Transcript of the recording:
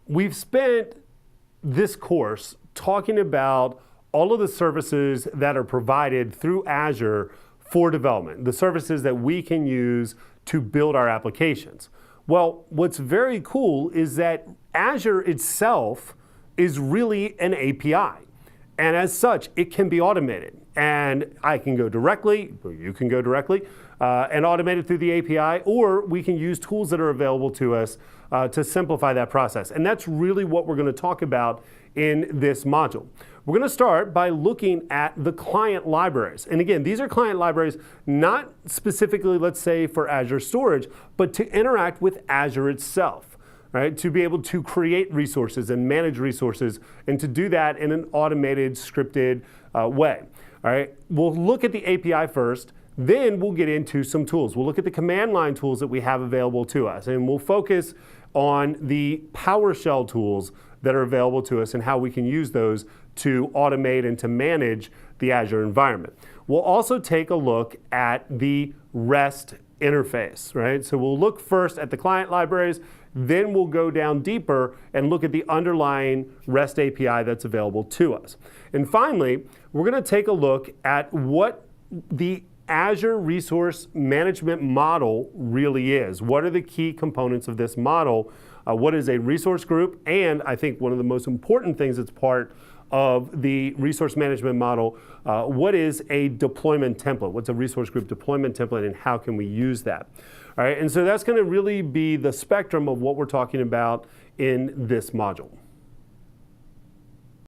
we've spent this course talking about all of the services that are provided through Azure for development, the services that we can use to build our applications. Well, what's very cool is that Azure itself is really an API. And as such, it can be automated. And I can go directly, or you can go directly, and automate it through the API, or we can use tools that are available to us to simplify that process. And that's really what we're going to talk about in this module. We're going to start by looking at the client libraries. And again, these are client libraries not specifically, let's say, for Azure storage, but to interact with Azure itself, right? To be able to create resources and manage resources, and to do that in an automated, scripted way. All right, we'll look at the API first, then we'll get into some tools. We'll look at the command line tools that we have available to us, and we'll focus on the PowerShell tools that are available to us and how we can use those to automate and to manage the Azure environment. We'll also take a look at the REST interface, right? So we'll look first at the client libraries, then we'll go down deeper and look at the underlying REST API that's available to us. And finally, we're going to take a look at what the Azure Resource Management Model really is. What are the key components of this model? What is a resource group? And I think one of the most important things that's part of the resource management model, what is a deployment template? What's a resource group deployment template, and how can we use that? All right, and so that's going to really be the spectrum of what we're talking about in this module.